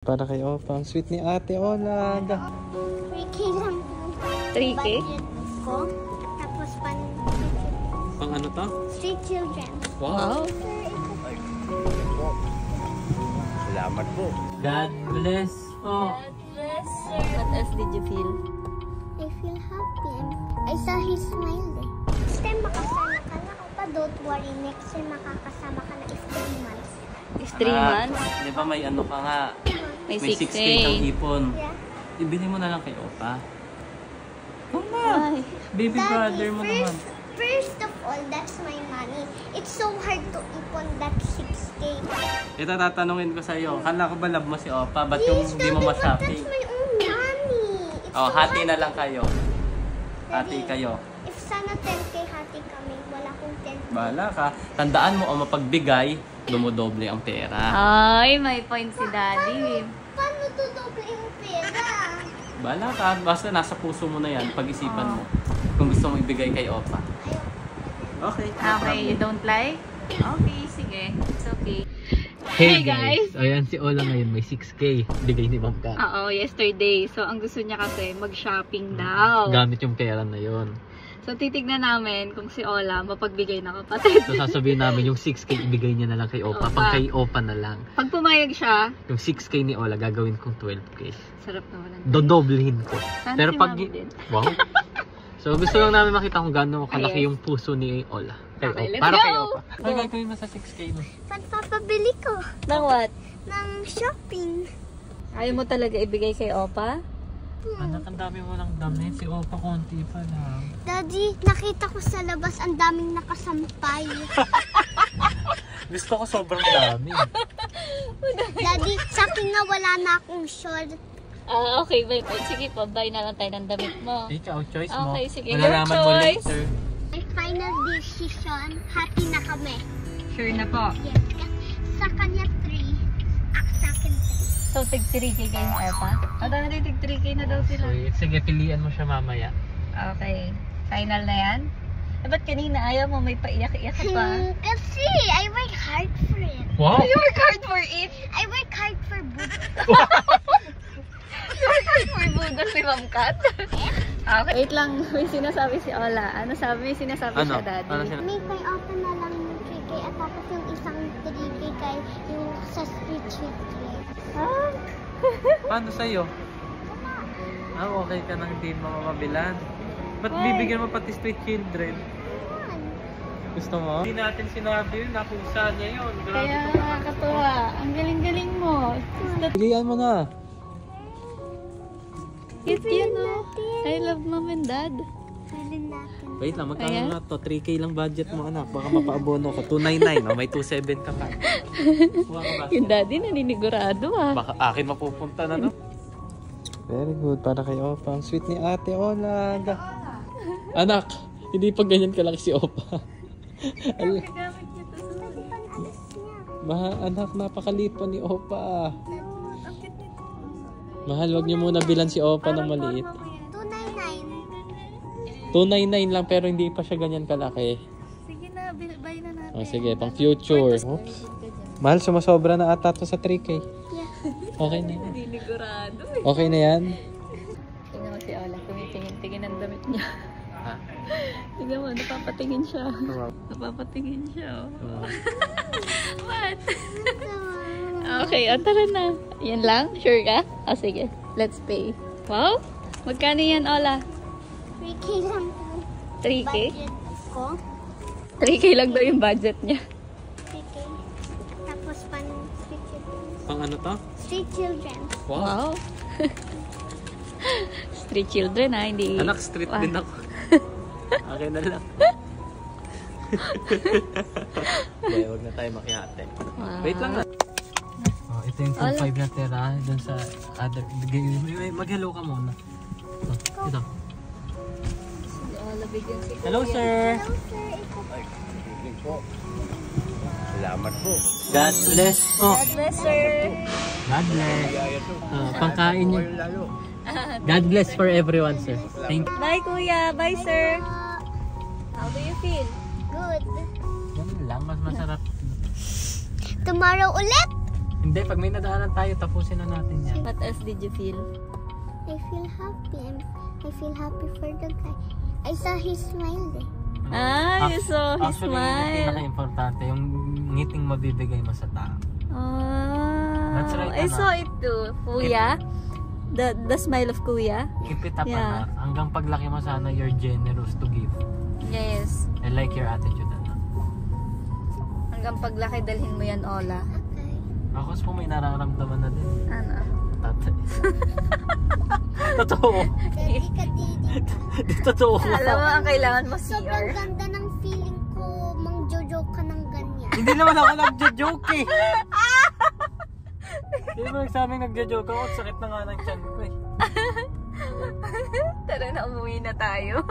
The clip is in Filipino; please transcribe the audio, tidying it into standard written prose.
Para kay Opa, ang sweet ni Ate Ola. 3K lang. 3K? Budget ko. Tapos Pang ano to? street children. Wow! Salamat po. God bless po. God bless, sir. What else did you feel? I feel happy. I saw his smile eh. Next time makasama ka na, Opa. Don't worry. Next time makakasama ka na if 3 months. Is 3 months? Di ba may ano ka nga? May May 6K kang 6K. hipon. Yeah. Ibili mo na lang kay Opa. Ay. Baby brother mo naman. First of all, that's my money. It's so hard to ipon that 6K. Ito tatanungin ko sa iyo. Kala ko ba love mo si Opa? Ba't yung Please, hindi mo Daddy, but ma-shopping? that's my own money. It's Oh, so hati hard. na lang kayo. Hati Daddy, kayo. If sana 10K hati kami, wala kong 10K. Bahala ka. Tandaan mo, o mapagbigay, dumodoble ang pera. Ay, may point si Daddy. Paano tudoble yung pera? Bahala ka. Basta nasa puso mo na yan. Pag-isipan mo. Kung gusto mong ibigay kay Opa. Okay. no Okay, you problem. don't like? Okay, sige. It's okay. Hey Hey, guys! Ayan si Ola ngayon, may 6K. Bigay ni Ma'am Kat. Oo, yesterday. So, ang gusto niya kasi mag-shopping daw. Gamit yung pera na yon. So, titignan namin kung si Ola mapagbigay ng kapatid. So sasabihin namin yung 6K ibigay niya na lang kay Opa. Opa. Pang kay Opa na lang. Pag pumayag siya, Yung 6K ni Ola gagawin kong 12K. sarap naman. Dodoblehin ko. Sana Pero si pag... Mami din. Wow. So gusto lang namin makita kung gaano kalaki Yes. yung puso ni Ola. Kay Okay, Opa. let's Para go! kay Opa. Ano gagawin mo sa 6K mo? Pagpapabili ko Nang what? ng shopping. Ayaw mo talaga ibigay kay Opa? Anak, ang dami mo lang damit. Si Opa konti pa lang. Daddy, nakita ko sa labas ang daming nakasampay. Gusto ko sobrang dami. Daddy, sa akin nga wala na akong short. Ah, okay. May point. Sige po, buy na lang tayo ng damit mo. Ikaw, choice mo. Okay, sige. Malalaman Your mo choice. later. My final decision, happy na kami. Sure na po. Yes, sa kanya 3, sa akin 3. So, tig 3K kayo ng Opa? O, dami tig 3K na daw sila. So, sige, pilian mo siya mamaya. Okay. Final na yan? Eh, ba't kanina ayaw mo may paiyak-iyak ka pa? Kasi I work hard for it. Wow! You work hard for it? I work hard for boot. You work hard for budol si Ma'am Kat? Okay. Wait lang, may sinasabi si Ola. Ano sabi? May sinasabi Ano? siya, Daddy. Ano sinasabi? May pay open na lang yung 3K at tapos yung isang 3K kay yung sa street children. Ah? Paano sa'yo? Ah, okay ka nang hindi makabilan. Ba't Why? bibigyan mo pati street children? Ayan. Gusto mo? Hindi natin sinabi yun. Nakusa niya yun. Grabe Kaya ka. nakakatuwa. Ang galing-galing mo. Bigyan mo na. Cute yun, oh. I love Mom and Dad. Bilhin natin. Wait lang, magkano Ayan. na to? 3K lang budget mo, anak. Baka mapaabono ko. 299. Oh, may 27 ka pa. Kuha ka ba? Yung Daddy naninigurado, ah. Baka akin mapupunta na, no? Very good. Para kay Opa. Ang sweet ni Ate Ola. Anak, hindi pa ganyan kalaki si Opa. Pwede pang alas niya. Anak, napakaliit pa ni Opa. Ang cute nito. Mahal, wag niyo muna bilan si Opa ng maliit. 299. 299 lang pero hindi pa siya ganyan kalaki. Sige na, buy na natin. Oh, sige, pang future. Oops. Mahal, sumasobra na ata to sa 3K. Yeah. Okay na yan. Naninigurado, eh. Okay na yan. Tingnan mo si Ola, tumitingin-tingin ang damit niya. Ha? Tingnan mo, napapatingin siya. Wow. Napapatingin siya, oh. Wow. What? Okay, tara na. Yan lang? Sure ka? O sige, let's pay. Wow! Magkano yan, Ola? 3K lang po. 3K? Budget ko. 3K lang daw yung budget niya. 3K. Tapos pan street children. Pang ano to? Street children. Wow! Street children, ha? Hindi... Anak, street Wow. din ako. Okay na lang. Okay, huwag na tayo makiate. Wow. Wait lang, Oh, ito yung 2.5 na tira dun sa other. Mag-hello ka muna. Ito. Si Ola, bigyan si Hello, Kuya. sir. Hello sir, ito Salamat po. God bless po. God bless, sir. God bless. Pangkain niyo. God bless for everyone, sir. Thank you. Bye, Kuya. Bye, sir. How do you feel? good. Ganun lang, mas masarap. Tomorrow ulit. Hindi, pag may nadaanan tayo, tapusin na natin yan. What else did you feel? I feel happy. I feel happy for the guy. I saw his smile eh. Ah, you saw his Actually, yung smile. pinaka-importante, yung ngiting mabibigay mo sa tao. Oh, That's right, I anak. saw it too. Kuya? The smile of Kuya? Keep it up, Yeah. anak. Hanggang paglaki mo sana, you're generous to give. Yes. I like your attitude, anak. Hanggang paglaki, dalhin mo yan, Ola. Okay. Ako po may nararamdaman na din. Ano? Tatay. Totoo. Daddy ka, didi ka. Totoo. Alam mo, ang kailangan mo Sobrang CR. ganda ng feeling ko. Mang jojo ka ng ganyan. Hindi naman ako nagjo-joke eh. Hindi mo nagsabing nagjo-joke ako. Sakit na nga ng tiyan ko eh. Tara na, umuwi na tayo.